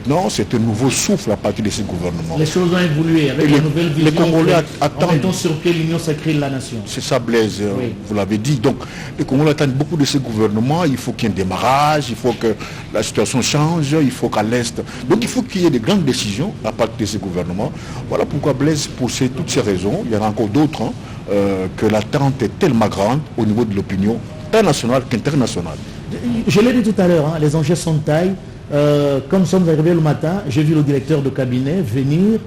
maintenant, c'est un nouveau souffle à partir de ce gouvernement. Les choses ont évolué avec la nouvelle vision. Les Congolais attendent. En mettant sur pied l'Union sacrée de la nation. C'est ça, Blaise, oui. Vous l'avez dit. Donc, les Congolais attendent beaucoup de ce gouvernement. Il faut qu'il y ait un démarrage, il faut que la situation change, il faut qu'à l'Est. Donc, il faut qu'il y ait de grandes décisions à partir de ce gouvernement. Voilà pourquoi, Blaise, pour toutes ces raisons, il y en a encore d'autres, que l'attente est tellement grande au niveau de l'opinion, tant nationale qu'internationale. Je l'ai dit tout à l'heure, les enjeux sont de taille. Comme nous sommes arrivés le matin, j'ai vu le directeur de cabinet venir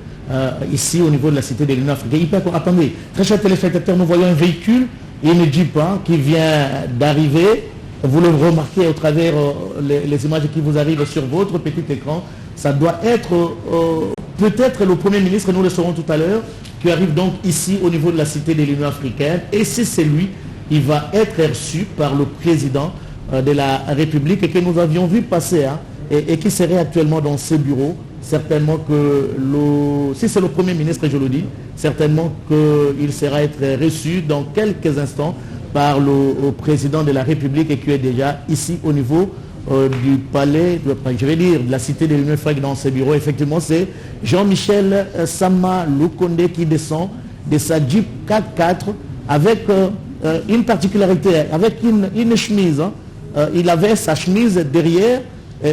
ici au niveau de la cité de l'Union africaine. Attendez, très chers téléspectateurs, nous voyons un véhicule, il ne dit pas, qui vient d'arriver. Vous le remarquez au travers les images qui vous arrivent sur votre petit écran. Ça doit être peut-être le Premier ministre, nous le saurons tout à l'heure, qui arrive donc ici au niveau de la cité de l'Union africaine. Et c'est lui, il va être reçu par le président de la République et que nous avions vu passer et qui serait actuellement dans ce bureau. Certainement que, si c'est le Premier ministre, je le dis, certainement qu'il sera être reçu dans quelques instants par le président de la République et qui est déjà ici au niveau du palais, je vais dire, de la cité de l'Union africaine dans ce bureau. Effectivement, c'est Jean-Michel Sama Lukonde qui descend de sa Jeep 4x4 avec une particularité, avec une chemise. Il avait sa chemise derrière,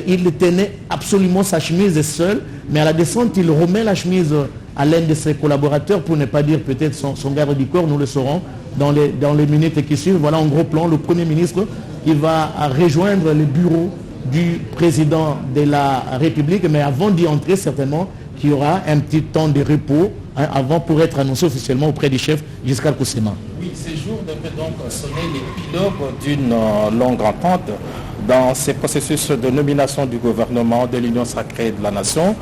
il tenait absolument sa chemise seul, mais à la descente, il remet la chemise à l'un de ses collaborateurs, pour ne pas dire peut-être son garde du corps, nous le saurons dans les minutes qui suivent. Voilà en gros plan le Premier ministre qui va rejoindre le bureau du président de la République, mais avant d'y entrer, certainement qu'il y aura un petit temps de repos avant pour être annoncé officiellement auprès du chef Giscard Koussema. Oui, ces jours devraient donc sonner l'épilogue d'une longue entente dans ces processus de nomination du gouvernement de l'Union sacrée de la nation.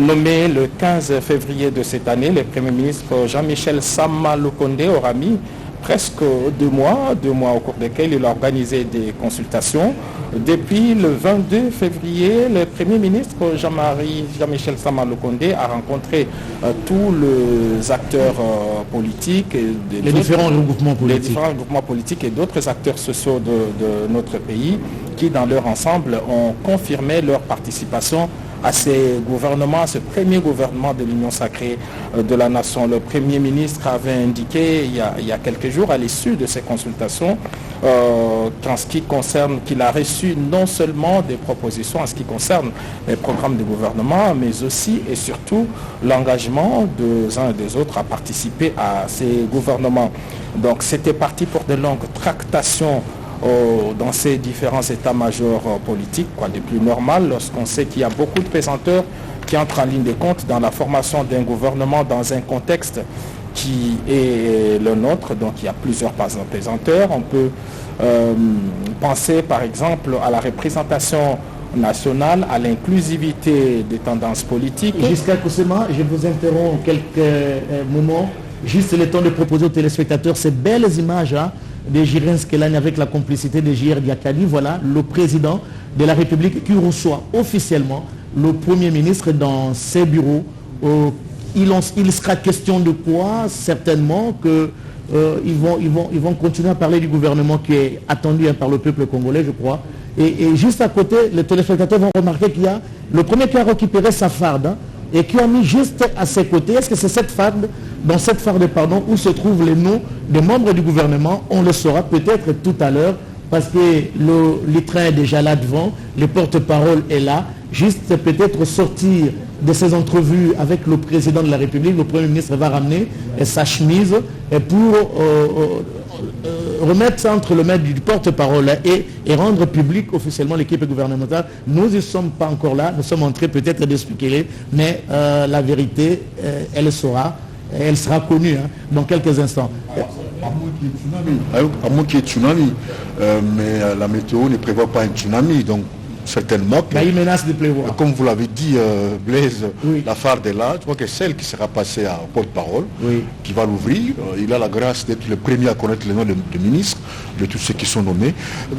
Nommé le 15 février de cette année, le Premier ministre Jean-Michel Sama Lukonde aura mis presque 2 mois au cours desquels il a organisé des consultations. Depuis le 22 février, le Premier ministre Jean-Michel Sama Lukonde a rencontré tous les acteurs politiques, les différents groupements politiques et d'autres acteurs sociaux de notre pays qui, dans leur ensemble, ont confirmé leur participation à ces gouvernements, à ce premier gouvernement de l'Union sacrée de la nation. Le Premier ministre avait indiqué il y a quelques jours, à l'issue de ces consultations, qu'en ce qui concerne, qu'il a reçu non seulement des propositions en ce qui concerne les programmes de gouvernement, mais aussi et surtout l'engagement des uns et des autres à participer à ces gouvernements. Donc c'était parti pour de longues tractations dans ces différents états-majors politiques, quoi de plus normal, lorsqu'on sait qu'il y a beaucoup de pesanteurs qui entrent en ligne de compte dans la formation d'un gouvernement dans un contexte qui est le nôtre. Donc il y a plusieurs pesanteurs. On peut penser par exemple à la représentation nationale, à l'inclusivité des tendances politiques. Jusqu'à Koussema, je vous interromps quelques moments, juste le temps de proposer aux téléspectateurs ces belles images de Jiren Skelani avec la complicité de J.R. Diakadi. Voilà le président de la République qui reçoit officiellement le Premier ministre dans ses bureaux. Il sera question de quoi? Certainement qu'ils vont continuer à parler du gouvernement qui est attendu par le peuple congolais, je crois. Et juste à côté, les téléspectateurs vont remarquer qu'il y a le premier qui a récupéré sa farde et qui a mis juste à ses côtés. Est-ce que c'est cette farde, dans cette farde, où se trouvent les noms des membres du gouvernement? On le saura peut-être tout à l'heure, parce que le train est déjà là devant, le porte-parole est là. Juste peut-être sortir de ces entrevues avec le président de la République, le Premier ministre va ramener sa chemise pour remettre ça entre le maître du porte-parole et rendre public officiellement l'équipe gouvernementale. Nous ne sommes pas encore là, nous sommes en train peut-être d'expliquer, mais la vérité, elle sera connue dans quelques instants. À moins qu'il y ait tsunami, mais la météo ne prévoit pas un tsunami, donc certainement que, il menace de pleuvoir. Comme vous l'avez dit, Blaise, oui. La farde est là. Je crois que celle qui sera passée à porte-parole, oui. Qui va l'ouvrir, il a la grâce d'être le premier à connaître les noms de ministres, de tous ceux qui sont nommés.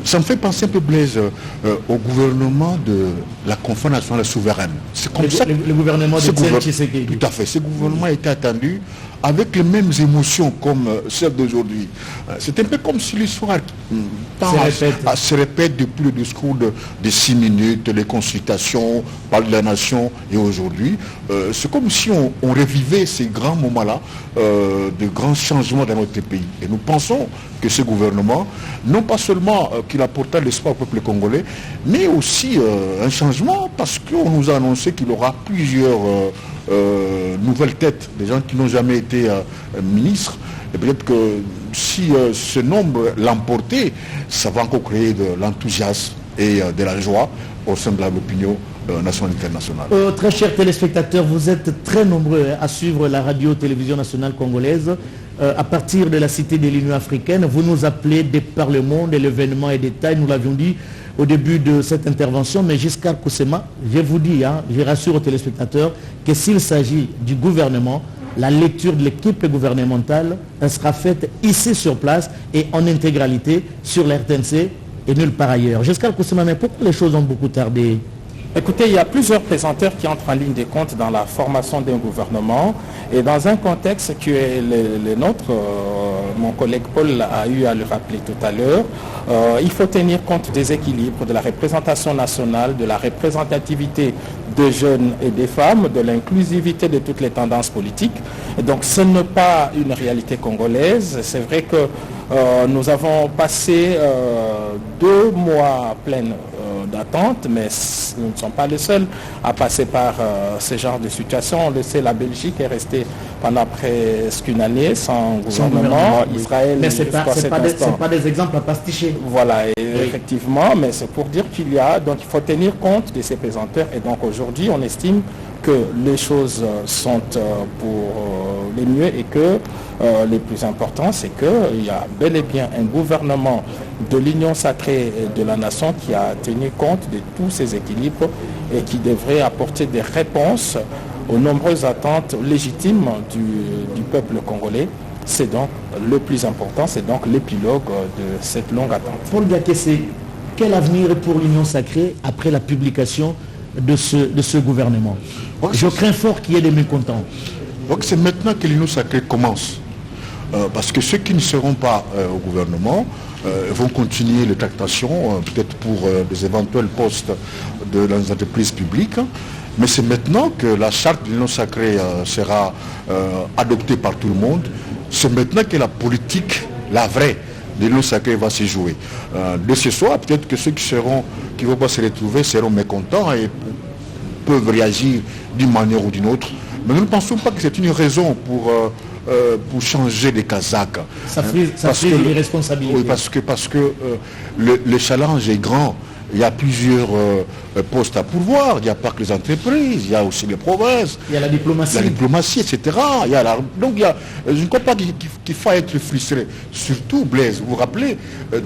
Ça me fait penser un peu, Blaise, au gouvernement de la Conférence nationale souveraine. C'est comme ça. Le gouvernement de Tshisekedi. Tout à fait. Ce gouvernement était attendu avec les mêmes émotions comme celles d'aujourd'hui. C'est un peu comme si l'histoire se répète depuis le discours de 6 minutes, les consultations, parle de la nation et aujourd'hui. C'est comme si on revivait ces grands moments-là de grands changements dans notre pays. Et nous pensons que ce gouvernement, non pas seulement qu'il apportera l'espoir au peuple congolais, mais aussi un changement parce qu'on nous a annoncé qu'il y aura plusieurs nouvelles têtes, des gens qui n'ont jamais été ministres. Et peut-être que si ce nombre l'emportait, ça va encore créer de l'enthousiasme et de la joie au sein de l'opinion nationale et internationale. Très chers téléspectateurs, vous êtes très nombreux à suivre la radio-télévision nationale congolaise. À partir de la Cité de l'Union africaine, vous nous appelez de par le monde et l'événement et détails, nous l'avions dit au début de cette intervention, mais Giscard Koussema, je vous dis, je rassure aux téléspectateurs que s'il s'agit du gouvernement, la lecture de l'équipe gouvernementale sera faite ici sur place et en intégralité sur la RTNC et nulle part ailleurs. Giscard Koussema, mais pourquoi les choses ont beaucoup tardé? Écoutez, il y a plusieurs présenteurs qui entrent en ligne de compte dans la formation d'un gouvernement et dans un contexte qui est le nôtre, mon collègue Paul a eu à le rappeler tout à l'heure, il faut tenir compte des équilibres, de la représentation nationale, de la représentativité des jeunes et des femmes, de l'inclusivité de toutes les tendances politiques. Et donc ce n'est pas une réalité congolaise. C'est vrai que nous avons passé 2 mois pleins d'attente, mais nous ne sommes pas les seuls à passer par ce genre de situation. On le sait, la Belgique est restée pendant presque une année sans gouvernement. Israël, mais ce n'est pas des exemples à pasticher. Voilà, et oui. Effectivement, mais c'est pour dire qu'il y a, donc il faut tenir compte de ces pesanteurs. Et donc aujourd'hui, on estime que les choses sont pour les mieux et que les plus importants, c'est qu'il y a bel et bien un gouvernement de l'Union sacrée de la nation qui a tenu compte de tous ces équilibres et qui devrait apporter des réponses aux nombreuses attentes légitimes du peuple congolais. C'est donc le plus important, c'est donc l'épilogue de cette longue attente. Paul Gakessé, quel avenir pour l'Union sacrée après la publication de ce gouvernement? Je crains fort qu'il y ait des mécontents. Donc c'est maintenant que l'Union sacrée commence. Parce que ceux qui ne seront pas au gouvernement vont continuer les tractations, peut-être pour des éventuels postes dans les entreprises publiques. Mais c'est maintenant que la charte de l'Union sacrée sera adoptée par tout le monde. C'est maintenant que la politique, la vraie, de l'Union sacrée va se jouer. De ce soir, peut-être que ceux qui ne vont pas se retrouver seront mécontents et peuvent réagir d'une manière ou d'une autre. Mais nous ne pensons pas que c'est une raison pour changer les Kazakhs. Ça fait des responsabilités. Oui, parce que le challenge est grand. Il y a plusieurs postes à pourvoir. Il n'y a pas que les entreprises, il y a aussi les provinces. Il y a la diplomatie. etc. Donc je ne crois pas qu'il faut être frustré. Surtout, Blaise, vous vous rappelez,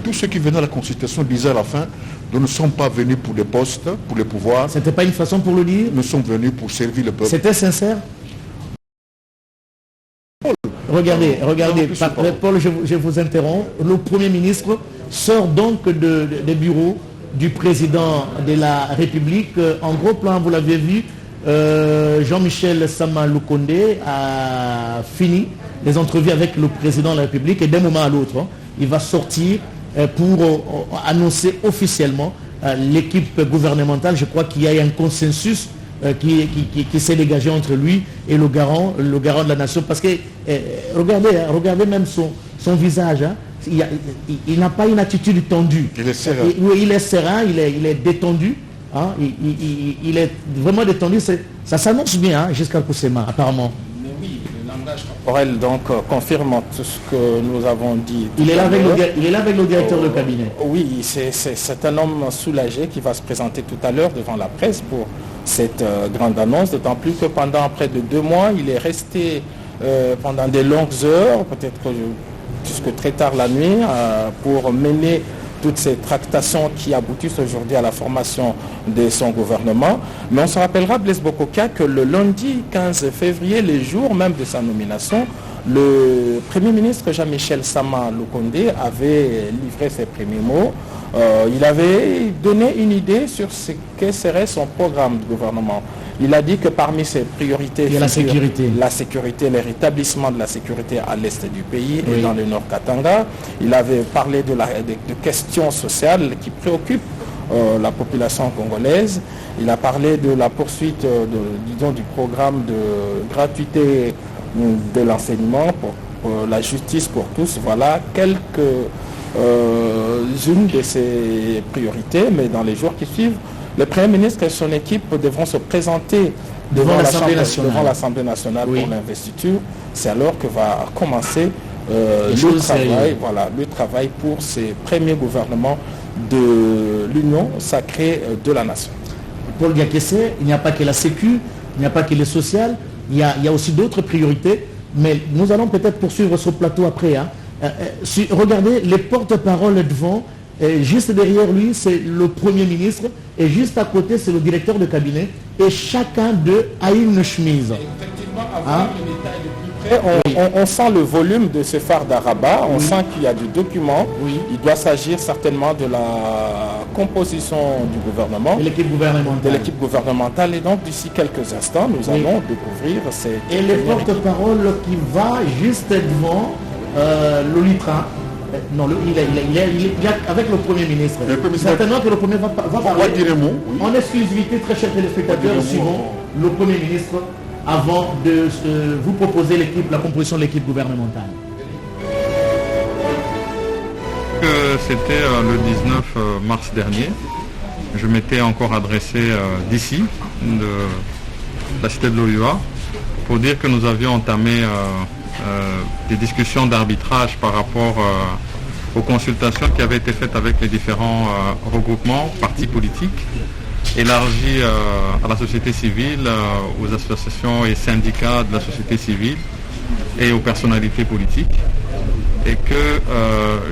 tous ceux qui venaient à la Constitution disaient à la fin, nous ne sommes pas venus pour des postes, pour les pouvoirs. C'était pas une façon pour le dire? Nous sommes venus pour servir le peuple. C'était sincère? Regardez, Paul, je vous interromps. Le Premier ministre sort donc des bureaux du président de la République. En gros plan, vous l'avez vu, Jean-Michel Sama Lukonde a fini les entrevues avec le président de la République et d'un moment à l'autre, il va sortir pour annoncer officiellement l'équipe gouvernementale. Je crois qu'il y a un consensus qui s'est dégagé entre lui et le garant de la nation. Parce que, regardez même son visage. Il n'a pas une attitude tendue. Il est serein. Il est serein, il est détendu. Il est vraiment détendu. Ça s'annonce bien, Giscard Koussema, apparemment. Mais oui, le langage corporel donc confirme tout ce que nous avons dit. Il est là avec le directeur de cabinet. Oui, c'est un homme soulagé qui va se présenter tout à l'heure devant la presse pour cette grande annonce, d'autant plus que pendant près de 2 mois, il est resté pendant des longues heures, peut-être jusque très tard la nuit, pour mener toutes ces tractations qui aboutissent aujourd'hui à la formation de son gouvernement. Mais on se rappellera, Blaise Bokoka, que le lundi 15 février, le jour même de sa nomination, le Premier ministre Jean-Michel Sama Lukonde avait livré ses premiers mots. Il avait donné une idée sur ce que serait son programme de gouvernement. Il a dit que parmi ses priorités, il y a la sécurité, le rétablissement de la sécurité à l'est du pays et dans le nord Katanga. Il avait parlé de questions sociales qui préoccupent la population congolaise. Il a parlé de la poursuite du programme de gratuité de l'enseignement pour la justice pour tous. Voilà quelques-unes de ses priorités, mais dans les jours qui suivent, le Premier ministre et son équipe devront se présenter devant l'Assemblée nationale pour l'investiture. C'est alors que va commencer le travail pour ces premiers gouvernements de l'Union sacrée de la nation. Paul Diakese, il n'y a pas que la sécu, il n'y a pas que le social, il y a aussi d'autres priorités, mais nous allons peut-être poursuivre ce plateau après. Regardez les porte-paroles devant. Juste derrière lui, c'est le Premier ministre. Et juste à côté, c'est le directeur de cabinet. Et chacun d'eux a une chemise. On sent le volume de ce phare d'Araba. On sent qu'il y a du document. Il doit s'agir certainement de la composition du gouvernement. De l'équipe gouvernementale. Et donc, d'ici quelques instants, nous allons découvrir ces... Et le porte-parole qui va juste devant Lolitra. Non, il est avec le Premier ministre. Certainement que le Premier va parler en exclusivité, très chers téléspectateurs, suivant le Premier ministre avant de vous proposer la composition de l'équipe gouvernementale. C'était le 19 mars dernier. Je m'étais encore adressé d'ici, de la cité de l'Oyuwa, pour dire que nous avions entamé des discussions d'arbitrage par rapport aux consultations qui avaient été faites avec les différents regroupements, partis politiques, élargis à la société civile, aux associations et syndicats de la société civile et aux personnalités politiques, et que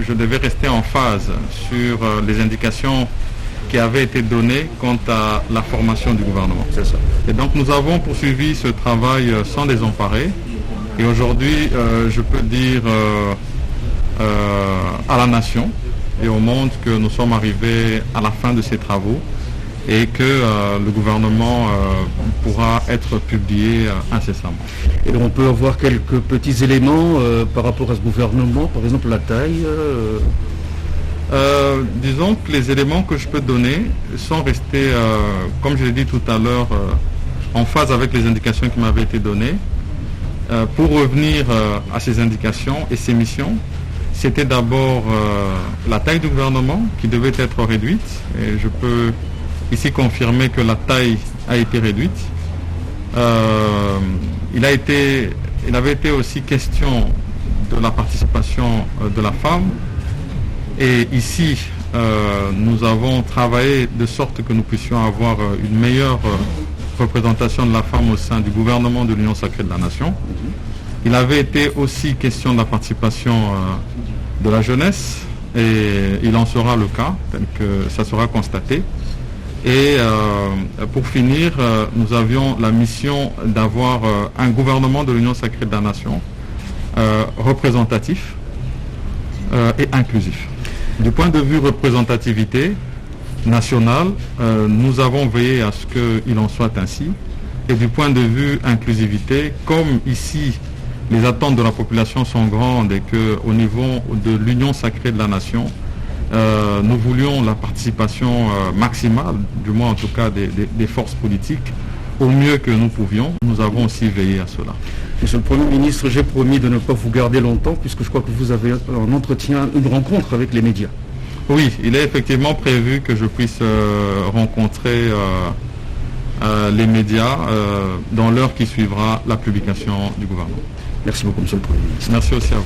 je devais rester en phase sur les indications qui avaient été données quant à la formation du gouvernement. C'est ça. Et donc nous avons poursuivi ce travail sans désemparer. Et aujourd'hui, je peux dire à la nation et au monde que nous sommes arrivés à la fin de ces travaux et que le gouvernement pourra être publié incessamment. Et donc on peut avoir quelques petits éléments par rapport à ce gouvernement, par exemple la taille disons que les éléments que je peux donner sont restés, comme je l'ai dit tout à l'heure, en phase avec les indications qui m'avaient été données. Pour revenir à ces indications et ces missions, c'était d'abord la taille du gouvernement qui devait être réduite. Et je peux ici confirmer que la taille a été réduite. Il avait été aussi question de la participation de la femme. Et ici, nous avons travaillé de sorte que nous puissions avoir une meilleure représentation de la femme au sein du gouvernement de l'Union sacrée de la nation. Il avait été aussi question de la participation de la jeunesse, et il en sera le cas, tel que ça sera constaté. Et pour finir, nous avions la mission d'avoir un gouvernement de l'Union sacrée de la nation représentatif et inclusif. Du point de vue représentativité nationale, nous avons veillé à ce qu'il en soit ainsi. Et du point de vue inclusivité, comme ici les attentes de la population sont grandes et qu'au niveau de l'Union sacrée de la nation, nous voulions la participation maximale, du moins en tout cas des forces politiques, au mieux que nous pouvions. Nous avons aussi veillé à cela. Monsieur le Premier ministre, j'ai promis de ne pas vous garder longtemps puisque je crois que vous avez un entretien, une rencontre avec les médias. Oui, il est effectivement prévu que je puisse rencontrer les médias dans l'heure qui suivra la publication du gouvernement. Merci beaucoup, Monsieur le Premier ministre. Merci aussi à vous.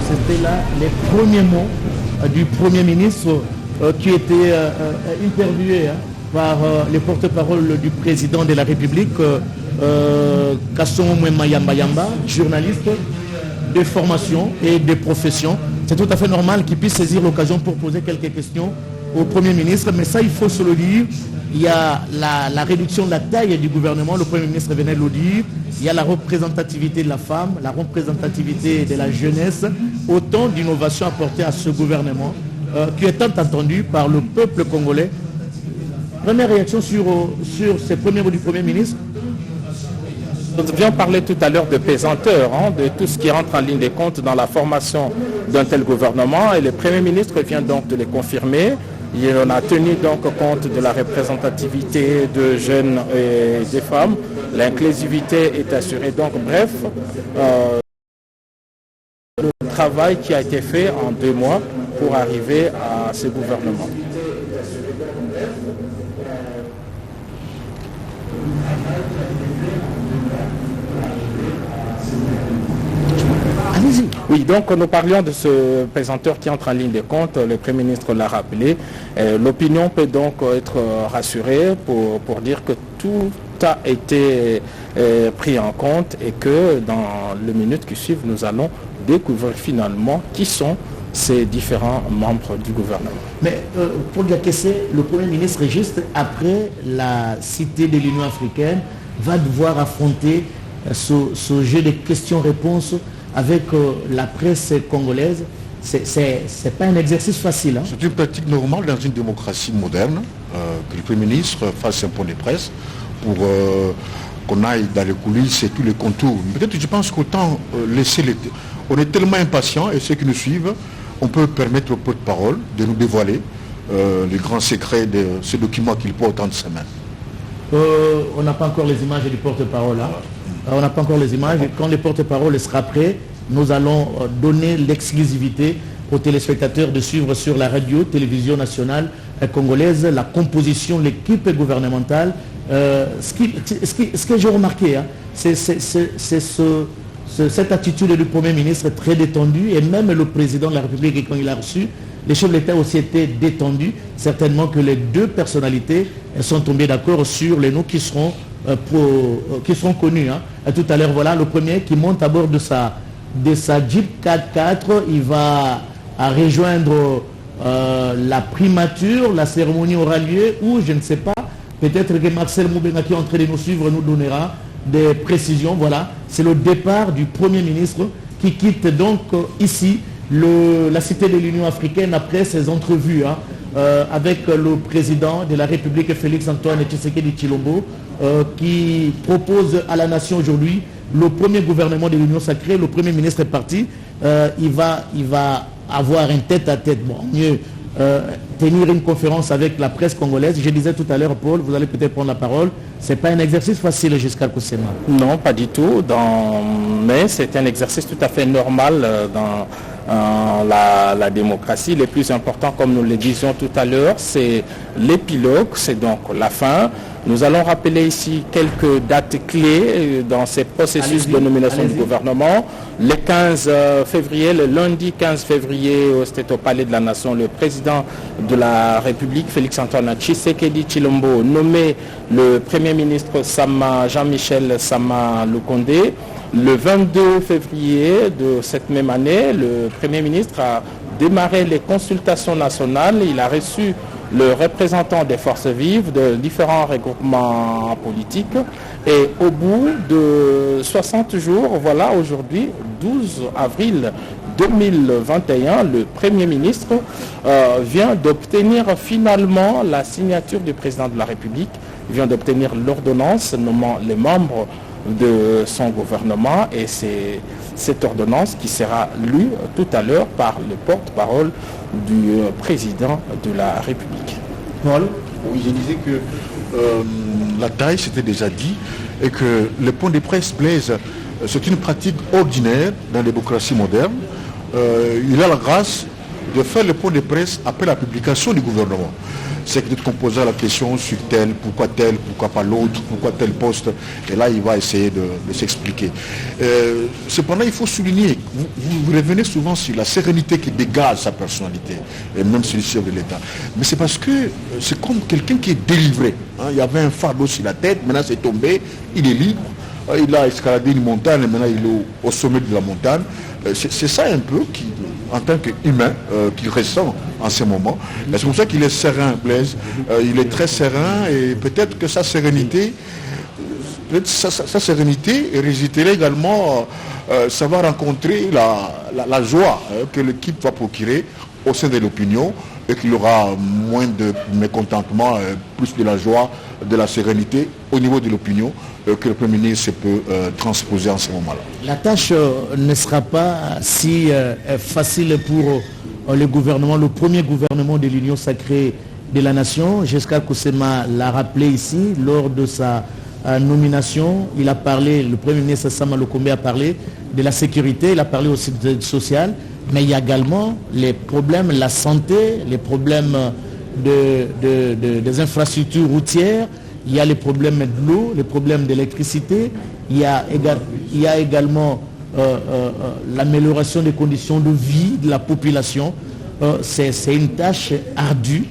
C'était là les premiers mots du Premier ministre qui était interviewé par les porte-parole du président de la République, Kasson Mwema Yamba Yamba, journaliste de formation et de profession. C'est tout à fait normal qu'il puisse saisir l'occasion pour poser quelques questions au Premier ministre, mais ça, il faut se le dire, il y a la réduction de la taille du gouvernement, le Premier ministre venait de le dire, il y a la représentativité de la femme, la représentativité de la jeunesse, autant d'innovations apportées à ce gouvernement qui est tant attendu par le peuple congolais. Première réaction sur ces premiers mots du Premier ministre. Nous avions parlé tout à l'heure de pesanteur, de tout ce qui rentre en ligne des comptes dans la formation d'un tel gouvernement, et le Premier ministre vient donc de les confirmer. Il en a tenu donc compte de la représentativité de jeunes et des femmes. L'inclusivité est assurée. Donc bref, le travail qui a été fait en 2 mois pour arriver à ce gouvernement. Oui, donc nous parlions de ce présenteur qui entre en ligne de compte, le Premier ministre l'a rappelé. L'opinion peut donc être rassurée pour dire que tout a été pris en compte et que dans les minutes qui suivent, nous allons découvrir finalement qui sont ces différents membres du gouvernement. Mais pour Diakessé, le Premier ministre, juste après la cité de l'Union africaine, va devoir affronter ce jeu de questions-réponses avec la presse congolaise. C'est pas un exercice facile. C'est une pratique normale dans une démocratie moderne, que le Premier ministre fasse un point de presse pour qu'on aille dans les coulisses et tous les contours. Peut-être je pense qu'autant laisser les... On est tellement impatients et ceux qui nous suivent, on peut permettre au porte-parole de nous dévoiler les grands secrets de ce document qu'il porte entre ses mains. On n'a pas encore les images du porte-parole. On n'a pas encore les images. Quand le porte-parole sera prêt, nous allons donner l'exclusivité aux téléspectateurs de suivre sur la radio, télévision nationale congolaise, la composition, l'équipe gouvernementale. Ce que j'ai remarqué, c'est cette attitude du Premier ministre très détendue, et même le président de la République, quand il a reçu, les chefs de l'État aussi étaient détendus. Certainement que les deux personnalités sont tombées d'accord sur les noms qui seront connus. Tout à l'heure, voilà le premier qui monte à bord de sa Jeep 4x4. Il va rejoindre la primature. La cérémonie aura lieu où, je ne sais pas, peut-être que Marcel Moubenga qui est en train de nous suivre nous donnera des précisions. Voilà, c'est le départ du Premier ministre qui quitte donc ici la cité de l'Union africaine après ses entrevues avec le président de la République, Félix-Antoine Tshisekedi Tshilombo, qui propose à la nation aujourd'hui le premier gouvernement de l'Union sacrée. Le Premier ministre est parti. Il va avoir un tête-à-tête. Bon, mieux tenir une conférence avec la presse congolaise. Je disais tout à l'heure, Paul, vous allez peut-être prendre la parole. Ce n'est pas un exercice facile jusqu'à Koussema. Non, pas du tout. Mais c'est un exercice tout à fait normal dans la démocratie. Le plus important, comme nous le disions tout à l'heure, c'est l'épilogue, c'est donc la fin. Nous allons rappeler ici quelques dates clés dans ces processus de nomination du gouvernement. Le 15 février, le lundi 15 février, c'était au Palais de la Nation, le président de la République, Félix-Antoine Tshisekedi Tshilombo, nommé le Premier ministre Jean-Michel Sama Lukonde. Le 22 février de cette même année, le Premier ministre a démarré les consultations nationales. Il a reçu le représentant des forces vives de différents regroupements politiques. Et au bout de 60 jours, voilà, aujourd'hui, 12 avril 2021, le Premier ministre vient d'obtenir finalement la signature du président de la République. Il vient d'obtenir l'ordonnance nommant les membres de son gouvernement, et c'est cette ordonnance qui sera lue tout à l'heure par le porte-parole du président de la République. Paul ? Oui, je disais que la taille, c'était déjà dit, et que le point de presse, Blaise, c'est une pratique ordinaire dans la démocratie moderne. Il a la grâce de faire le point de presse après la publication du gouvernement. C'est que qu'on posait la question sur tel, pourquoi pas l'autre, pourquoi tel poste, et là il va essayer de s'expliquer. Cependant, il faut souligner, vous revenez souvent sur la sérénité qui dégage sa personnalité, et même sur le chef de l'État. Mais c'est parce que c'est comme quelqu'un qui est délivré. Il y avait un fardeau sur la tête, maintenant c'est tombé, il est libre, il a escaladé une montagne, et maintenant il est au sommet de la montagne. C'est ça un peu qui... en tant qu'humain qu'il ressent en ce moment. C'est pour ça qu'il est serein, Blaise. Il est très serein et peut-être que sa sérénité résulterait également, ça va rencontrer la joie que l'équipe va procurer au sein de l'opinion et qu'il y aura moins de mécontentement, plus de la joie, de la sérénité au niveau de l'opinion que le Premier ministre peut transposer en ce moment-là. La tâche ne sera pas si facile pour le gouvernement, le premier gouvernement de l'Union sacrée de la nation. Giscard Koussema l'a rappelé ici lors de sa nomination. Il a parlé, le Premier ministre Sama Lokombe a parlé de la sécurité, il a parlé aussi de l'aide sociale, mais il y a également les problèmes, la santé, les problèmes des infrastructures routières, il y a les problèmes de l'eau, les problèmes d'électricité, il y a également l'amélioration des conditions de vie de la population. C'est une tâche ardue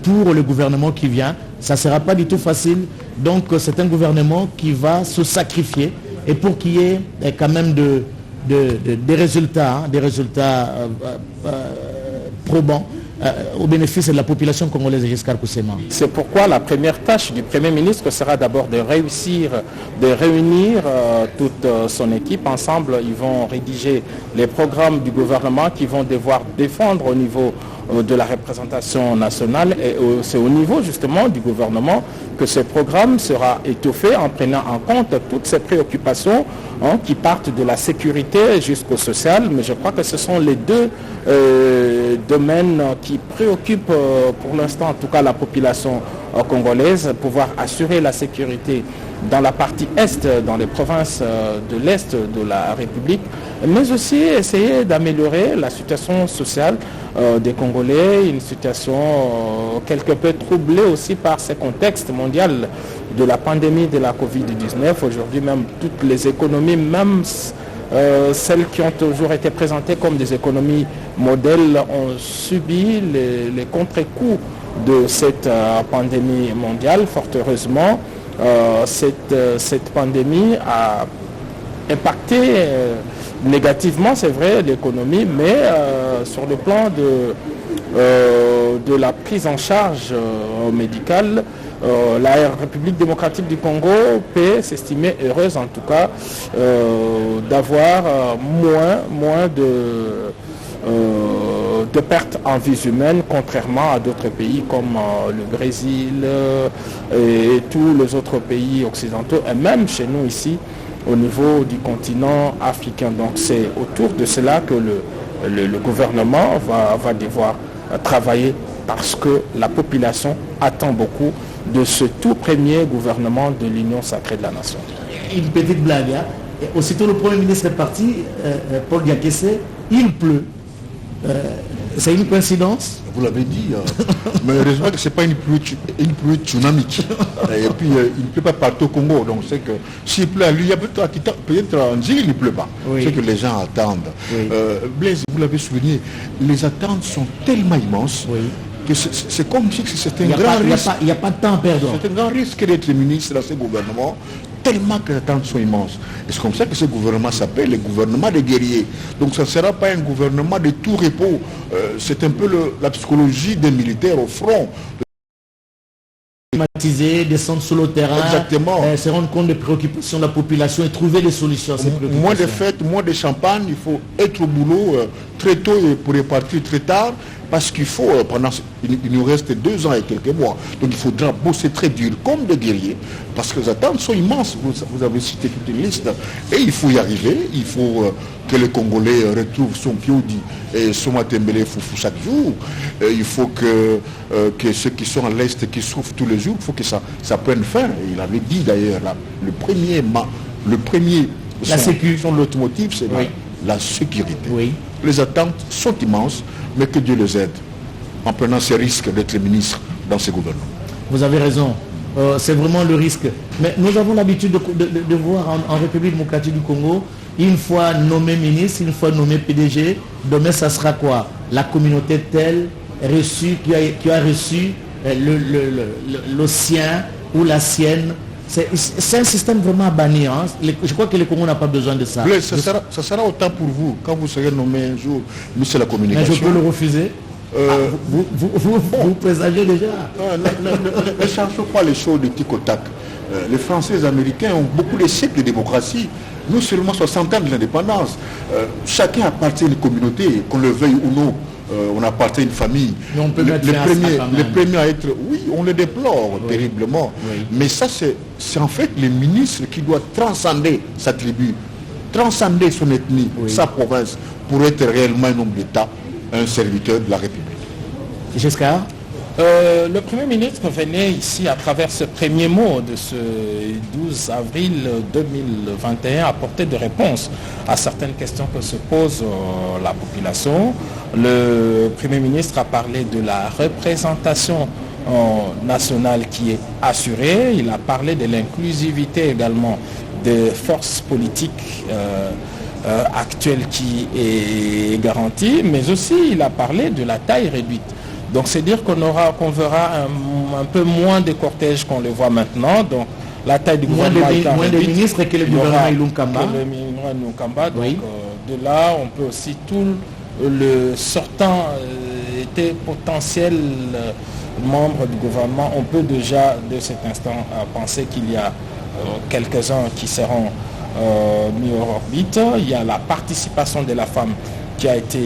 pour le gouvernement qui vient. Ça ne sera pas du tout facile. Donc c'est un gouvernement qui va se sacrifier et pour qu'il y ait quand même des résultats, probants au bénéfice de la population congolaise de Giscard Koussema. C'est pourquoi la première tâche du Premier ministre sera d'abord de réunir toute son équipe ensemble. Ils vont rédiger les programmes du gouvernement qu'ils vont devoir défendre au niveau de la représentation nationale et c'est au niveau justement du gouvernement que ce programme sera étoffé en prenant en compte toutes ces préoccupations qui partent de la sécurité jusqu'au social, mais je crois que ce sont les deux domaines qui préoccupent pour l'instant en tout cas la population congolaise, pouvoir assurer la sécurité dans la partie est, dans les provinces de l'est de la République, mais aussi essayer d'améliorer la situation sociale des Congolais, une situation quelque peu troublée aussi par ce contexte mondial de la pandémie de la Covid-19. Aujourd'hui même, toutes les économies, même celles qui ont toujours été présentées comme des économies modèles, ont subi les contre-coups de cette pandémie mondiale. Fort heureusement, cette pandémie a impacté négativement, c'est vrai, l'économie, mais sur le plan de la prise en charge médicale, la République démocratique du Congo peut s'estimer heureuse en tout cas d'avoir moins de pertes en vies humaines, contrairement à d'autres pays comme le Brésil et tous les autres pays occidentaux, et même chez nous ici, au niveau du continent africain. Donc c'est autour de cela que le gouvernement va devoir travailler parce que la population attend beaucoup de ce tout premier gouvernement de l'Union sacrée de la nation. Une petite blague, hein. Aussitôt le Premier ministre est parti, Paul Diakessé, il pleut. C'est une coïncidence? Vous l'avez dit, mais heureusement que ce n'est pas une pluie tsunamique. Et puis il ne pleut pas partout au Congo. Donc c'est que s'il pleut à lui, peut-être en Zil, il ne pleut pas. Oui. C'est que les gens attendent. Oui. Blaise, vous l'avez souligné, les attentes sont tellement immenses. Oui. Que c'est comme si c'était un grand risque. Il n'y a pas de temps à perdre. C'est un grand risque d'être ministre dans ce gouvernement, tellement que les attentes sont immenses. Et c'est comme ça que ce gouvernement s'appelle le gouvernement des guerriers. Donc ça ne sera pas un gouvernement de tout repos. C'est un peu la psychologie des militaires au front. Descendre sur le terrain, se rendre compte des préoccupations de la population et trouver des solutions à ces préoccupations. Moins de fêtes, moins de champagne, il faut être au boulot très tôt et pour repartir très tard. Parce qu'il faut, il nous reste 2 ans et quelques mois, donc il faudra bosser très dur comme des guerriers, parce que les attentes sont immenses, vous avez cité toute une liste, et il faut y arriver, il faut que les Congolais retrouvent son Piodi et son Matembele Foufou chaque jour, il faut que ceux qui sont à l'Est, qui souffrent tous les jours, il faut que ça prenne fin, et il avait dit d'ailleurs, le premier son l'automotive, c'est la sécurité. Oui. Les attentes sont immenses, mais que Dieu les aide en prenant ces risques d'être ministre dans ce gouvernement. Vous avez raison, c'est vraiment le risque. Mais nous avons l'habitude de voir en République démocratique du Congo, une fois nommé ministre, une fois nommé PDG, demain ça sera quoi? La communauté telle qui a reçu le sien ou la sienne C'est un système vraiment à bannir. Hein. Je crois que le Congo n'a pas besoin de ça. Blaise, ça sera autant pour vous quand vous serez nommé un jour ministre de la communication. Mais je peux le refuser. Vous présagez déjà. Ne cherchons pas les choses de tic au tac. Les Français et les Américains ont beaucoup de siècles de démocratie. Nous seulement 60 ans de l'indépendance. Chacun appartient à une communauté, qu'on le veuille ou non. On appartient à une famille. Mais on peut mettre les premiers à être... Oui, on le déplore terriblement. Oui. Mais ça, c'est en fait le ministre qui doit transcender sa tribu, transcender son ethnie, sa province, pour être réellement un homme d'État, un serviteur de la République. Giscard. Le Premier ministre venait ici à travers ce premier mot de ce 12 avril 2021 apporter des réponses à certaines questions que se pose la population. Le Premier ministre a parlé de la représentation nationale qui est assurée. Il a parlé de l'inclusivité également des forces politiques actuelles qui est garantie, mais aussi il a parlé de la taille réduite. Donc c'est dire qu'on verra un peu moins de cortèges qu'on le voit maintenant. Donc la taille du gouvernement moins de ministres que le gouvernement Ilunkamba. Donc de là, on peut aussi tout le sortant était potentiel membre du gouvernement. On peut déjà de cet instant penser qu'il y a quelques-uns qui seront mis hors orbite. Il y a la participation de la femme qui a été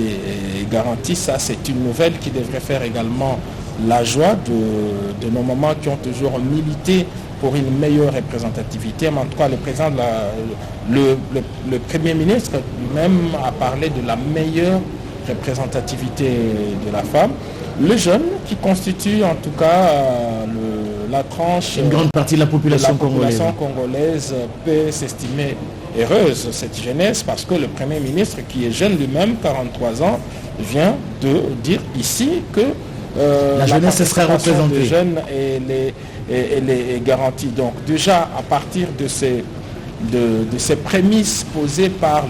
garantie. Ça, c'est une nouvelle qui devrait faire également la joie de nos mamans qui ont toujours milité pour une meilleure représentativité. Mais en tout cas, le Premier ministre lui-même a parlé de la meilleure représentativité de la femme. Les jeunes qui constituent en tout cas la tranche... Une grande partie de la population congolaise peut s'estimer heureuse, cette jeunesse, parce que le Premier ministre, qui est jeune lui-même, 43 ans, vient de dire ici que la jeunesse sera représentée. Des jeunes est garantie. Donc déjà, à partir de ces prémices posées par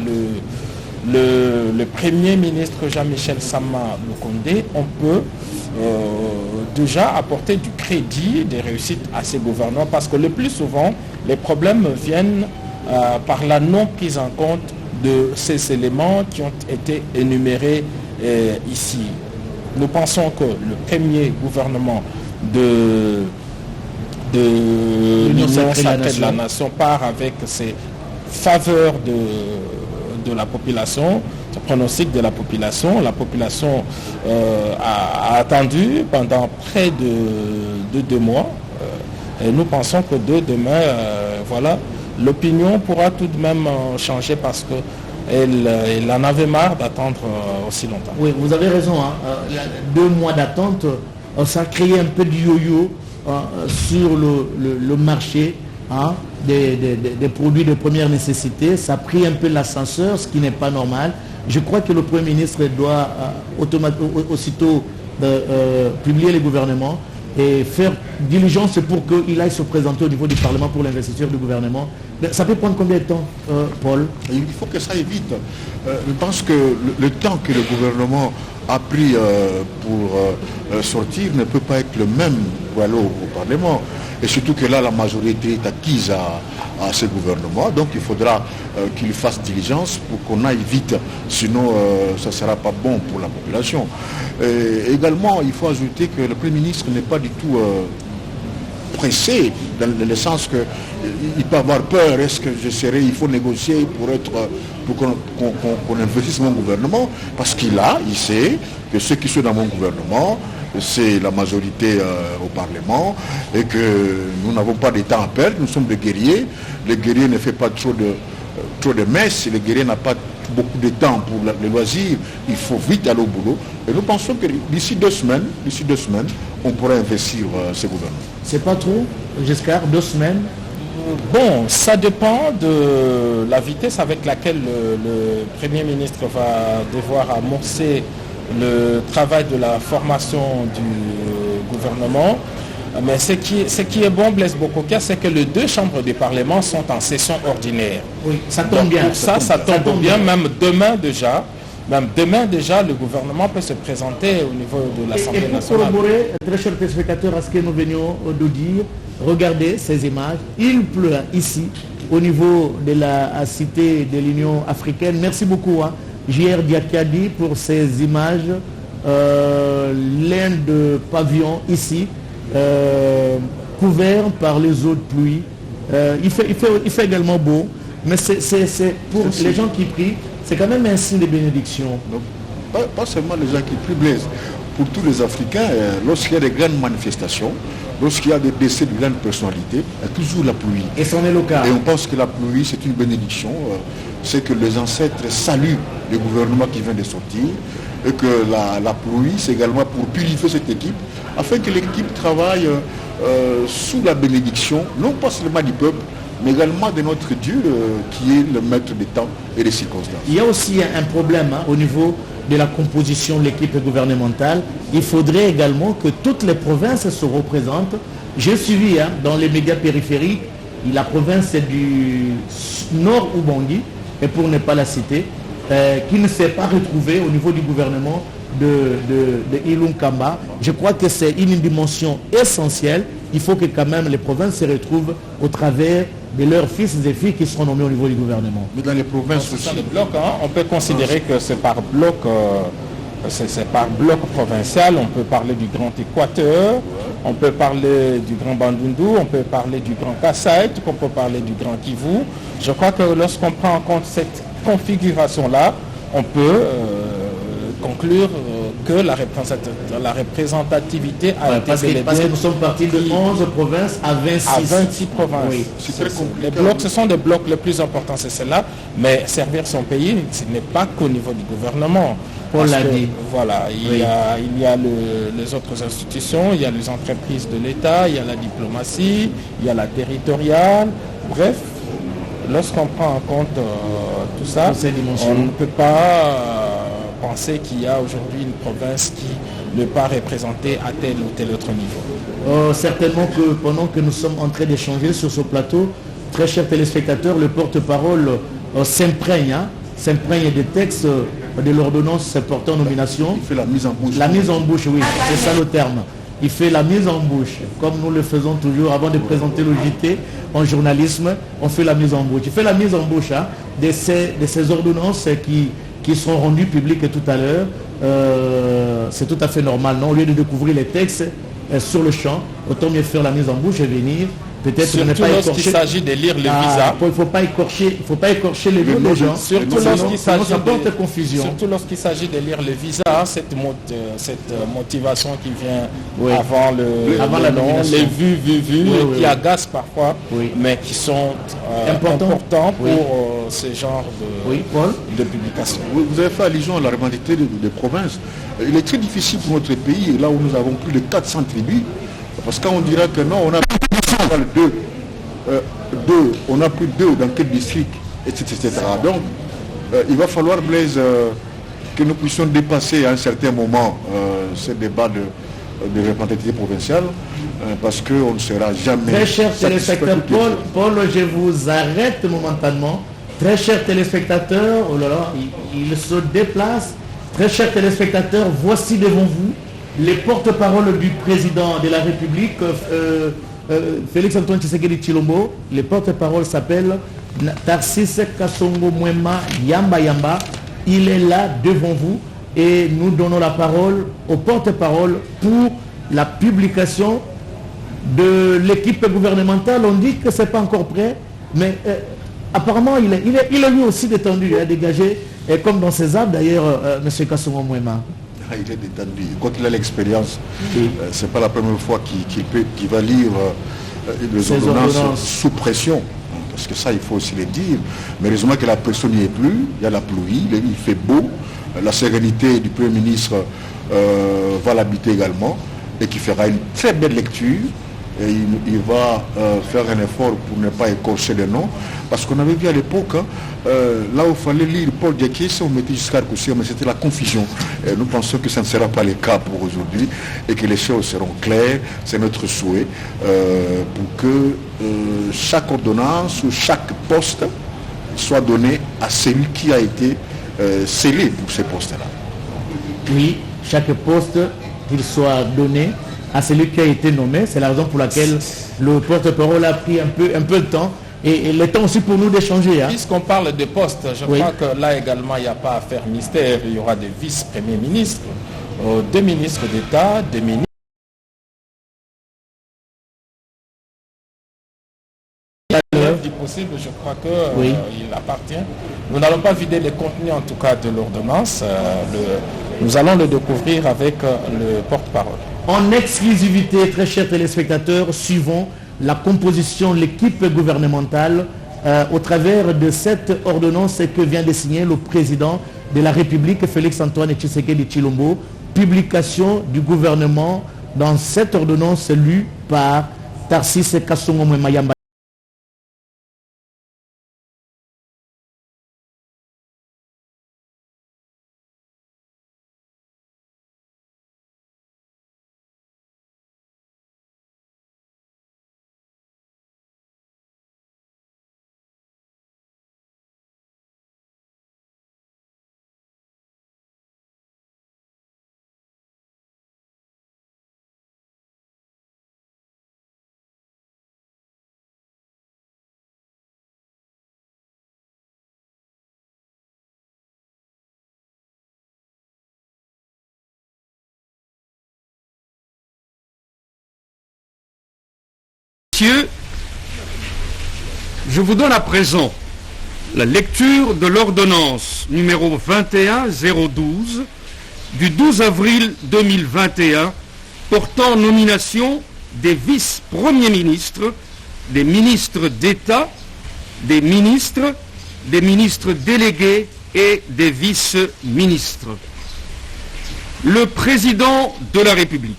le Premier ministre Jean-Michel Sama Lukonde, on peut déjà apporter du crédit, des réussites à ces gouvernements, parce que le plus souvent, les problèmes viennent par la non prise en compte de ces éléments qui ont été énumérés ici. Nous pensons que le premier gouvernement de l'Union sacrée de la nation part avec ses faveurs de la population, ce pronostic de la population. La population a attendu pendant près de 2 mois. Et nous pensons que demain, voilà, l'opinion pourra tout de même changer parce qu'elle en avait marre d'attendre aussi longtemps. Oui, vous avez raison. 2 mois d'attente, ça a créé un peu de yo-yo sur le marché des produits de première nécessité. Ça a pris un peu l'ascenseur, ce qui n'est pas normal. Je crois que le Premier ministre doit aussitôt publier les gouvernements et faire diligence pour qu'il aille se présenter au niveau du Parlement pour l'investiture du gouvernement. Ça peut prendre combien de temps, Paul? Il faut que ça aille vite. Je pense que le temps que le gouvernement a pris pour sortir ne peut pas être le même pour aller au Parlement. Et surtout que là, la majorité est acquise à ce gouvernement. Donc il faudra qu'il fasse diligence pour qu'on aille vite. Sinon, ça ne sera pas bon pour la population. Et également, il faut ajouter que le Premier ministre n'est pas du tout pressé, dans le sens qu'il peut avoir peur. Est-ce que il faut négocier pour qu'on investisse mon gouvernement? Parce il sait que ceux qui sont dans mon gouvernement, c'est la majorité au Parlement et que nous n'avons pas de temps à perdre, nous sommes des guerriers. Le guerrier ne fait pas trop de messes, le guerrier n'a pas beaucoup de temps pour les loisirs, il faut vite aller au boulot. Et nous pensons que d'ici 2 semaines, on pourra investir ce gouvernement. C'est pas trop, Giscard, 2 semaines? Bon, ça dépend de la vitesse avec laquelle le Premier ministre va devoir amorcer le travail de la formation du gouvernement. Mais ce qui est bon, Blaise Bokokia, c'est que les 2 chambres du Parlement sont en session ordinaire. Oui, ça tombe bien. Pour ça tombe bien. Même demain déjà, le gouvernement peut se présenter au niveau de l'Assemblée nationale. Et pour corroborer, très chers téléspectateurs, à ce que nous venions de dire, regardez ces images, il pleut ici, au niveau de la cité de l'Union africaine. Merci beaucoup, J.R. Diakadi, pour ces images. L'un de pavillons ici, couvert par les eaux de pluie. Il fait également beau, mais c'est pour les gens qui prient, c'est quand même un signe de bénédiction. Donc, pas seulement les gens qui prient, Blaise. Pour tous les Africains, lorsqu'il y a des grandes manifestations, lorsqu'il y a des décès de grandes personnalités, il y a toujours la pluie. Et c'en est le cas. Et on pense que la pluie, c'est une bénédiction. C'est que les ancêtres saluent le gouvernement qui vient de sortir. Et que la pluie, c'est également pour purifier cette équipe, afin que l'équipe travaille sous la bénédiction, non pas seulement du peuple, mais également de notre Dieu qui est le maître des temps et des circonstances. Il y a aussi un problème au niveau de la composition de l'équipe gouvernementale. Il faudrait également que toutes les provinces se représentent. J'ai suivi dans les médias périphériques, la province du Nord Ubangi, et pour ne pas la citer, qui ne s'est pas retrouvée au niveau du gouvernement de Ilunga Kamba. Je crois que c'est une dimension essentielle. Il faut que quand même les provinces se retrouvent au travers de leurs fils et filles qui seront nommés au niveau du gouvernement. Mais dans les provinces aussi. Les blocs, on peut considérer que c'est par bloc, provincial. On peut parler du Grand Équateur, on peut parler du Grand Bandundu, on peut parler du Grand Kasaï, on peut parler du Grand Kivu. Je crois que lorsqu'on prend en compte cette configuration-là, on peut conclure que la représentativité a été parce que nous sommes partis de 11 provinces à 26 provinces. Oui. Les blocs, ce sont des blocs les plus importants, c'est cela. Mais servir son pays, ce n'est pas qu'au niveau du gouvernement. On l'a dit. Voilà, il y a les autres institutions, il y a les entreprises de l'État, il y a la diplomatie, il y a la territoriale. Bref, lorsqu'on prend en compte tout ça, on ne peut pas penser qu'il y a aujourd'hui une province qui ne pas représentée à tel ou tel autre niveau. Certainement que pendant que nous sommes en train d'échanger sur ce plateau, très chers téléspectateurs, le porte-parole s'imprègne des textes de l'ordonnance portant nomination. Il fait la mise en bouche. La mise en bouche, oui, c'est ça le terme. Il fait la mise en bouche, comme nous le faisons toujours avant de présenter le JT en journalisme, on fait la mise en bouche. Il fait la mise en bouche de ces ordonnances qui seront rendues publiques tout à l'heure. C'est tout à fait normal, non? Au lieu de découvrir les textes sur le champ, autant mieux faire la mise en bouche et venir. Peut-être ne pas écorcher. Lorsqu'il s'agit de lire le visa. Il ne faut pas écorcher les mots des gens. Surtout lorsqu'il s'agit de lire le visa, cette motivation qui vient avant la nom, les vues, qui agacent parfois, mais qui sont importants pour ce genre de publication. Vous avez fait allusion à la rivalité des provinces. Il est très difficile pour notre pays, là où nous avons plus de 400 tribus, parce qu'on dira que non, on a on n'a plus deux dans quel district, etc. Donc, il va falloir, Blaise, que nous puissions dépasser à un certain moment ce débat de représentativité provinciale, parce qu'on ne sera jamais... Très chers téléspectateurs, Paul, je vous arrête momentanément. Très chers téléspectateurs, oh là là, il se déplace. Très chers téléspectateurs, voici devant vous les porte-parole du président de la République, Félix Antoine Tshisekedi Tshilombo. Le porte-parole s'appelle Tarcisse Kasongo Mwema Yamba. Il est là devant vous et nous donnons la parole au porte-parole pour la publication de l'équipe gouvernementale. On dit que ce n'est pas encore prêt, mais apparemment il est lui aussi détendu, il est dégagé, et comme dans ses arbres d'ailleurs, M. Kasongo Mwema. Il est détendu. Quand il a l'expérience, c'est pas la première fois qu'il va lire les ordonnances sous pression. Parce que ça, il faut aussi le dire. Mais heureusement que la pression n'y est plus. Il y a la pluie, il fait beau. La sérénité du Premier ministre va l'habiter également. Et qui fera une très belle lecture. Et il va faire un effort pour ne pas écorcher les noms. Parce qu'on avait vu à l'époque, là où il fallait lire Paul Diakis, on mettait jusqu'à Arcoussia, mais c'était la confusion. Et nous pensons que ça ne sera pas le cas pour aujourd'hui et que les choses seront claires. C'est notre souhait pour que chaque ordonnance ou chaque poste soit donné à celui qui a été scellé pour ces postes-là. Oui, chaque poste qu'il soit donné à celui qui a été nommé. C'est la raison pour laquelle Le porte-parole a pris un peu de temps. Et le temps aussi pour nous d'échanger. Hein. Puisqu'on parle de postes, je crois que là également, il n'y a pas à faire mystère. Il y aura des vice-premiers ministres, 2 ministres d'État, 2 ministres. Du possible, je crois qu'il appartient. Nous n'allons pas vider les contenus en tout cas de l'ordonnance. Nous allons le découvrir avec le porte-parole. En exclusivité, très chers téléspectateurs, suivons la composition de l'équipe gouvernementale au travers de cette ordonnance que vient de signer le président de la République, Félix-Antoine Tshisekedi Tshilombo. Publication du gouvernement dans cette ordonnance lue par Tarcisse Kassongo Mayamba. Messieurs, je vous donne à présent la lecture de l'ordonnance numéro 21012 du 12 avril 2021 portant nomination des vice-premiers ministres, des ministres d'État, des ministres délégués et des vice-ministres. Le président de la République,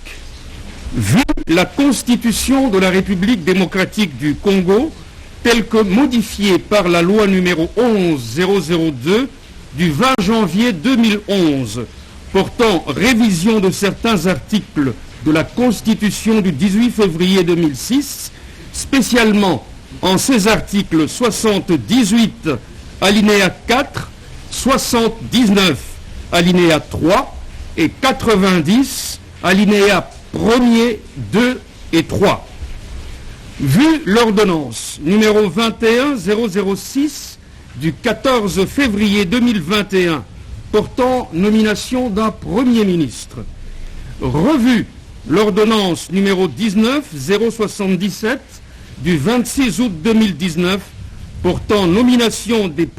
vu la Constitution de la République démocratique du Congo, telle que modifiée par la loi numéro 11002 du 20 janvier 2011, portant révision de certains articles de la Constitution du 18 février 2006, spécialement en ces articles 78 alinéa 4, 79 alinéa 3 et 90 alinéa 1er, 2 et 3. Vu l'ordonnance numéro 21006 du 14 février 2021 portant nomination d'un Premier ministre, revu l'ordonnance numéro 19077 du 26 août 2019 portant nomination des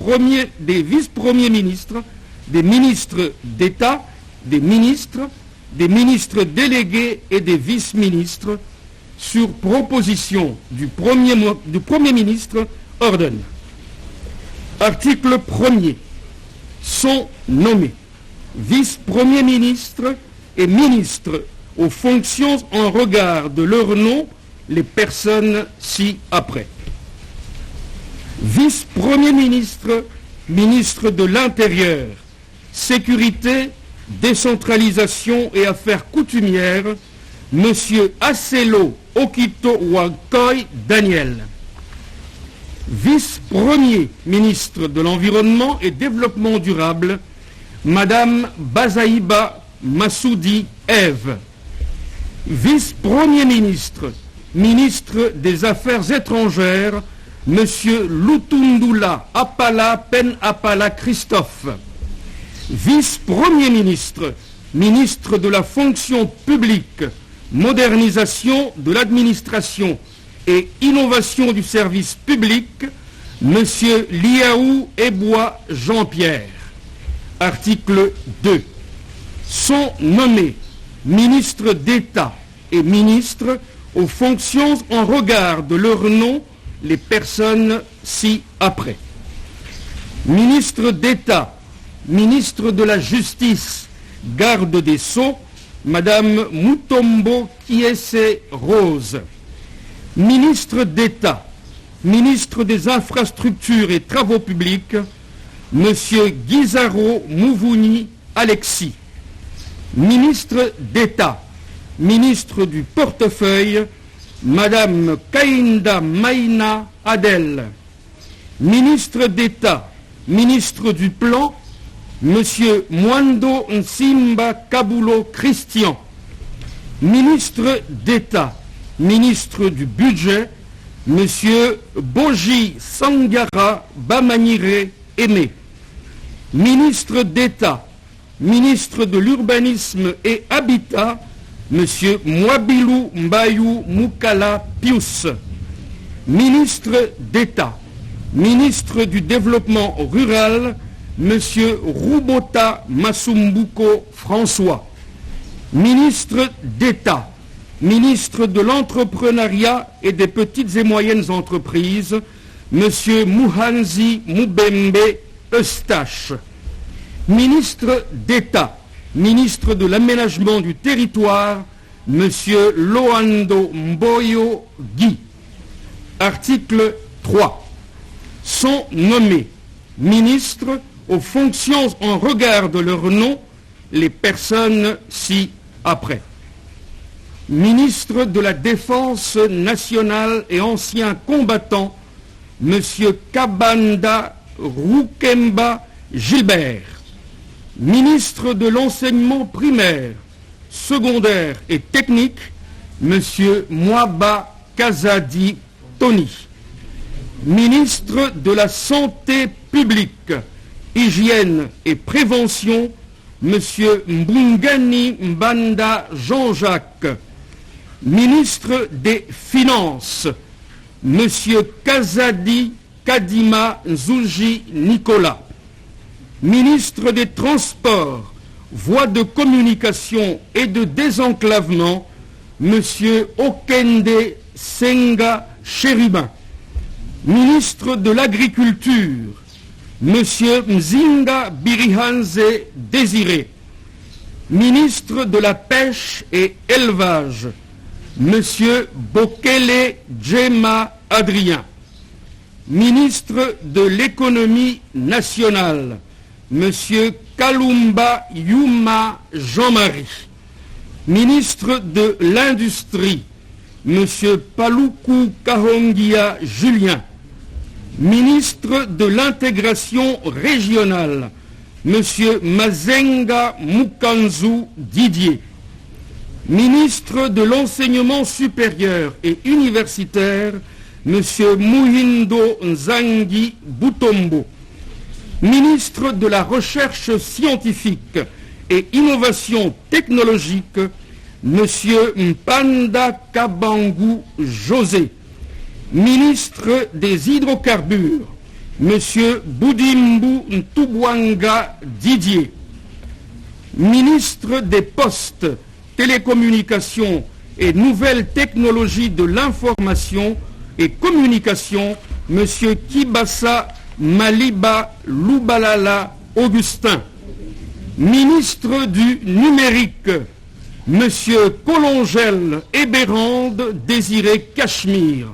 vice-premiers ministres, des ministres d'État, des ministres délégués et des vice-ministres sur proposition du Premier ministre ordonne. Article 1er. Sont nommés vice-premiers ministres et ministres aux fonctions en regard de leur nom les personnes ci-après. Vice-premier ministre, ministre de l'Intérieur, Sécurité, Décentralisation et Affaires coutumières, Monsieur Acelo Okito Wakoy Daniel. Vice-premier ministre de l'Environnement et Développement durable, Madame Bazaïba Massoudi Ève. Vice-premier ministre, ministre des Affaires étrangères, Monsieur Lutundula Apala Pen Apala Christophe. Vice-premier ministre, ministre de la fonction publique, modernisation de l'administration et innovation du service public, Monsieur Liaou Ebois Jean-Pierre. Article 2. Sont nommés ministres d'État et ministres aux fonctions en regard de leur nom les personnes ci-après. Ministre d'État, ministre de la Justice, garde des Sceaux, Madame Mutombo Kiese Rose. Ministre d'État, ministre des Infrastructures et Travaux publics, Monsieur Guizaro Mouvouni Alexis. Ministre d'État, ministre du Portefeuille, Madame Kainda Maïna Adel. Ministre d'État, ministre du Plan, Monsieur Mwando Nsimba Kabulo Christian. Ministre d'État, ministre du Budget, M. Boji Sangara Bamanire Aimé. Ministre d'État, ministre de l'Urbanisme et Habitat, M. Mwabilou Mbayou Moukala Pius. Ministre d'État, ministre du Développement rural, M. Roubota Masumbuko François. Ministre d'État, ministre de l'Entrepreneuriat et des petites et moyennes entreprises, M. Mouhanzi Moubembe Eustache. Ministre d'État, ministre de l'Aménagement du Territoire, M. Loando Mboyo Guy. Article 3. Sont nommés ministres aux fonctions en regard de leur nom les personnes ci-après. Ministre de la Défense nationale et ancien combattant, M. Kabanda Roukemba Gilbert. Ministre de l'enseignement primaire, secondaire et technique, M. Mwaba Kazadi Tony. Ministre de la Santé publique, Hygiène et Prévention, M. Mbungani Mbanda Jean-Jacques. Ministre des Finances, M. Kazadi Kadima Nzouji Nicolas. Ministre des Transports, Voies de communication et de désenclavement, M. Okende Senga Chérubin. Ministre de l'Agriculture, M. Mzinga Birihanze Désiré. Ministre de la Pêche et Élevage, M. Bokele Djema Adrien. Ministre de l'Économie nationale, M. Kalumba Yuma Jean-Marie. Ministre de l'Industrie, M. Paloukou Kahongia Julien. Ministre de l'Intégration régionale, M. Mazenga Mukanzu Didier. Ministre de l'Enseignement supérieur et universitaire, M. Muhindo Nzangi Boutombo. Ministre de la Recherche scientifique et innovation technologique, M. Mpanda Kabangu José. Ministre des Hydrocarbures, M. Boudimbu Ntubwanga Didier. Ministre des Postes, Télécommunications et Nouvelles Technologies de l'Information et Communication, M. Kibasa Maliba Loubalala Augustin. Ministre du Numérique, M. Colongel Hébérande Désiré Cachemire.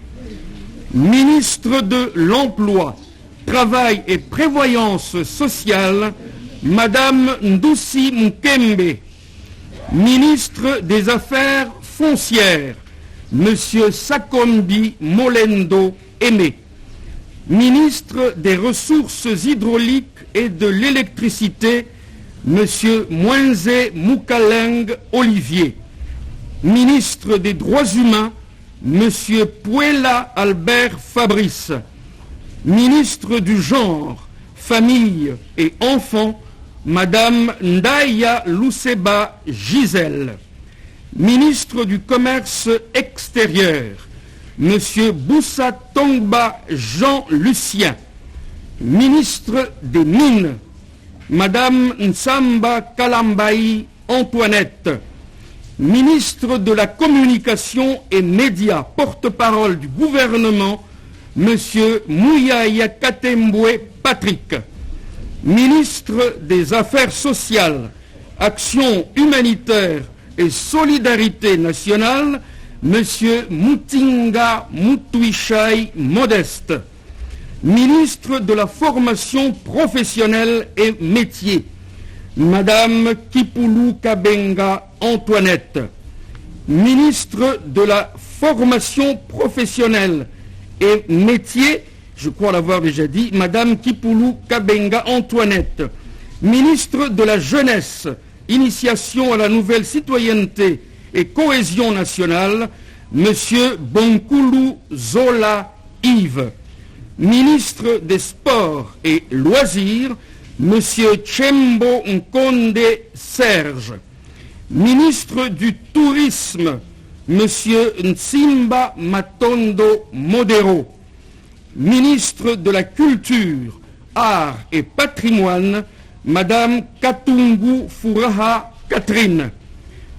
Ministre de l'Emploi, Travail et Prévoyance sociale, Madame Ndoussi Mkembe. Ministre des Affaires foncières, M. Sakombi Molendo Aimé. Ministre des Ressources hydrauliques et de l'électricité, M. Mwenze Moukaleng Olivier. Ministre des Droits humains, M. Pouela Albert Fabrice. Ministre du Genre, Famille et Enfants, Madame Ndaya Lousseba Gisèle. Ministre du Commerce extérieur, M. Boussa Tongba Jean-Lucien. Ministre des Mines, Madame Nsamba Kalambaï Antoinette. Ministre de la Communication et Médias, porte-parole du gouvernement, M. Mouyaya Katemboué Patrick. Ministre des Affaires sociales, Action humanitaire et solidarité nationale, M. Moutinga Moutouichaï Modeste. Ministre de la Formation professionnelle et métiers, Madame Kipoulou Kabenga Antoinette. Ministre de la Formation professionnelle et métiers, je crois l'avoir déjà dit, Madame Kipoulou Kabenga Antoinette. Ministre de la Jeunesse, Initiation à la nouvelle citoyenneté et cohésion nationale, Monsieur Bonkoulou Zola Yves. Ministre des Sports et Loisirs, Monsieur Tchembo Nkonde Serge. Ministre du Tourisme, Monsieur Nsimba Matondo Modero. Ministre de la Culture, Arts et Patrimoine, Madame Katungu Furaha Catherine.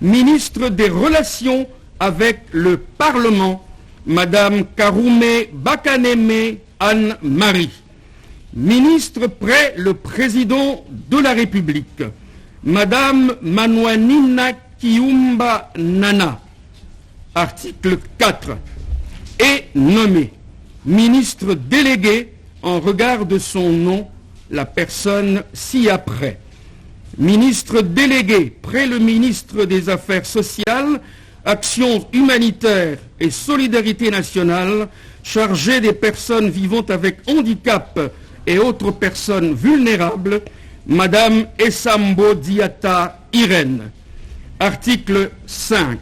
Ministre des Relations avec le Parlement, Madame Karoume Bakaneme Anne-Marie. Ministre près le Président de la République, Madame Manouanina Kiumba Nana. Article 4. Est nommé ministre délégué en regard de son nom, la personne ci-après. Ministre délégué près le ministre des Affaires sociales, Action humanitaire et solidarité nationale, chargé des personnes vivant avec handicap et autres personnes vulnérables, Madame Essambo Diata Irène. Article 5.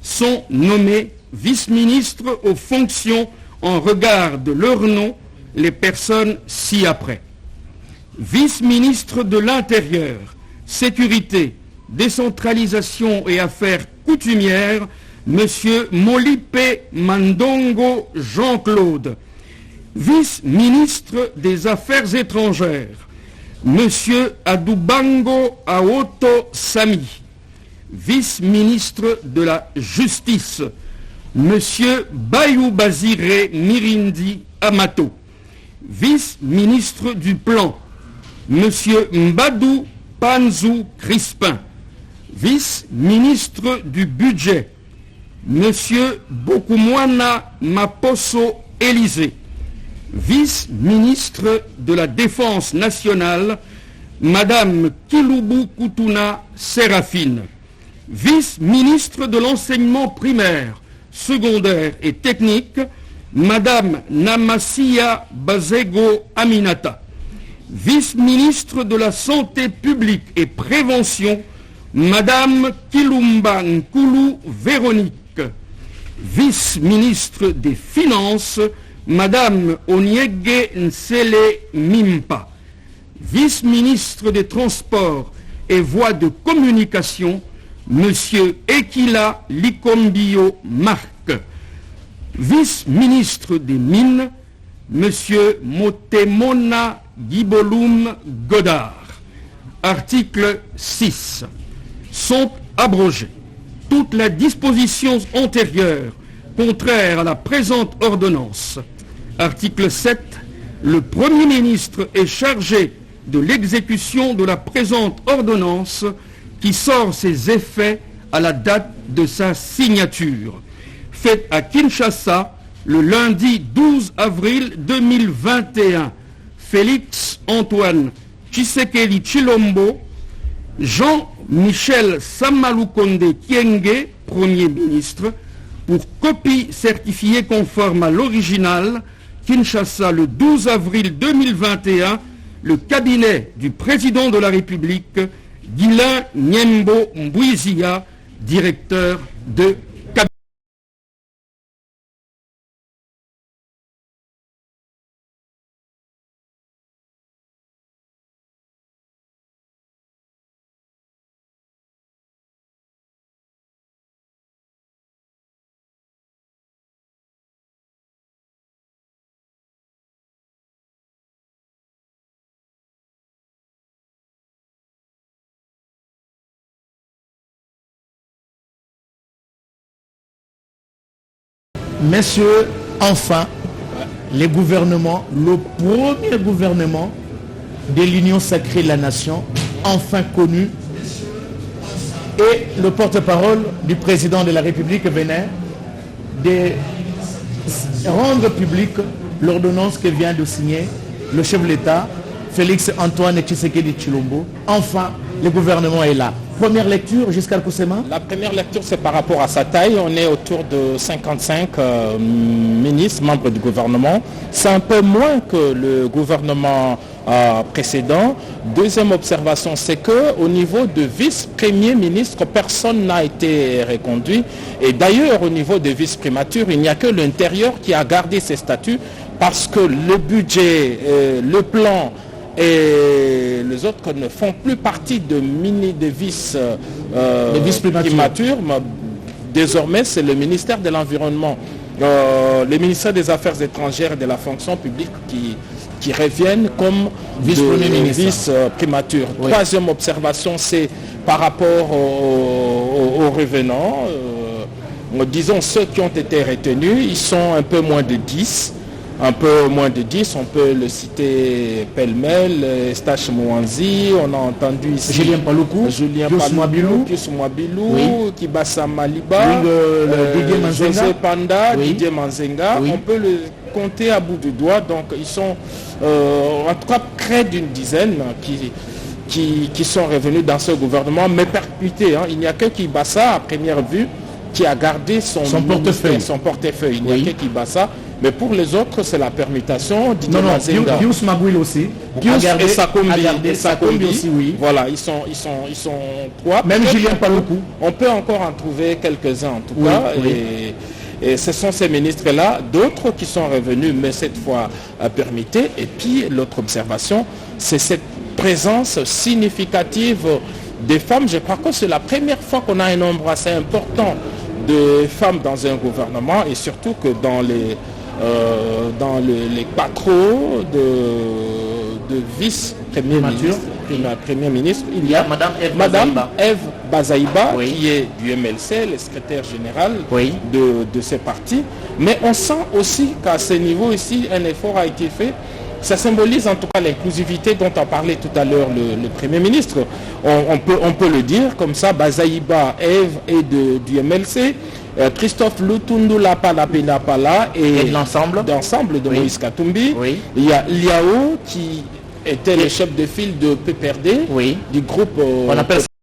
Sont nommés vice-ministres aux fonctions en regard de leur nom les personnes ci-après. Vice-ministre de l'Intérieur, Sécurité, Décentralisation et Affaires coutumières, Monsieur Molipe Mandongo Jean-Claude. Vice-ministre des Affaires étrangères, Monsieur Adubango Aoto Sami. Vice-ministre de la Justice, Monsieur Bayou Bazire Mirindi Amato. Vice-ministre du Plan, Monsieur Mbadou Panzou Crispin. Vice-ministre du Budget, Monsieur Bokumwana Maposo Élysée. Vice-ministre de la Défense nationale, Madame Kilubu Kutuna Séraphine. Vice-ministre de l'enseignement primaire, secondaire et technique, Madame Namasia Bazego Aminata. Vice-ministre de la Santé publique et prévention, Madame Kilumba Nkulu Véronique. Vice-ministre des Finances, Madame Onyege Nsele Mimpa. Vice-ministre des Transports et Voies de Communication, Monsieur Ekila Likombio Marc. Vice-ministre des Mines, Monsieur Motemona Gibolum Godard. Article 6. Sont abrogées toutes les dispositions antérieures contraires à la présente ordonnance. Article 7. Le Premier ministre est chargé de l'exécution de la présente ordonnance qui sort ses effets à la date de sa signature. Faite à Kinshasa le lundi 12 avril 2021. Félix Antoine Tshisekedi Tshilombo, Jean-Michel Samalukonde Kyenge, Premier ministre, pour copie certifiée conforme à l'original, Kinshasa le 12 avril 2021, le cabinet du président de la République, Guilain Nyembo Mbouizia, directeur de cabinet. Messieurs, enfin, les gouvernements, le premier gouvernement de l'Union sacrée de la nation, enfin connu, et le porte-parole du président de la République venait de rendre publique l'ordonnance que vient de signer le chef de l'État, Félix Antoine Tshisekedi Tshilombo. Enfin, le gouvernement est là. Première lecture jusqu'à Koussema. La première lecture, c'est par rapport à sa taille. On est autour de 55 ministres, membres du gouvernement. C'est un peu moins que le gouvernement précédent. Deuxième observation, c'est qu'au niveau de vice-premier ministre, personne n'a été reconduit. Et d'ailleurs, au niveau des vice-primatures, il n'y a que l'intérieur qui a gardé ses statuts parce que le budget, le plan et les autres ne font plus partie de vice-primatures. Désormais, c'est le ministère de l'Environnement, le ministère des Affaires étrangères et de la fonction publique qui reviennent comme vice-primature. Oui. Troisième observation, c'est par rapport aux revenants. Disons, ceux qui ont été retenus, ils sont un peu moins de 10. Un peu moins de 10, on peut le citer pêle-mêle, Estache Mouanzi, on a entendu ici Julien Paloukou, Pius Mwabilou, oui. Kibasa Maliba, José Panda, oui. Didier Manzenga, oui. On peut le compter à bout du doigt, donc ils sont en tout cas près d'une dizaine qui sont revenus dans ce gouvernement, mais perpétués. Il n'y a que Kibasa à première vue qui a gardé son portefeuille. Il n'y a que Kibasa. Mais pour les autres, c'est la permutation. Pius Magouil aussi. Pius et Sakombi aussi, oui. Voilà, ils sont trois. Même Julien Paloukou. On peut encore en trouver quelques-uns en tout cas. Oui. Et ce sont ces ministres-là, d'autres qui sont revenus, mais cette fois permutés. Et puis l'autre observation, c'est cette présence significative des femmes. Je crois que c'est la première fois qu'on a un nombre assez important de femmes dans un gouvernement et surtout que dans les patros de vice-premier ministre, il y a Madame Ève Bazaïba, oui. Qui est du MLC, le secrétaire général, oui. de ce parti. Mais on sent aussi qu'à ce niveau ici, un effort a été fait. Ça symbolise en tout cas l'inclusivité dont a parlé tout à l'heure le Premier ministre. On peut le dire comme ça, Bazaïba Ève est du MLC. Christophe Lutundula Palapinapala et de l'ensemble de oui. Moïse Katumbi. Oui. Il y a Liao qui était le chef de file de PPRD, oui. Du groupe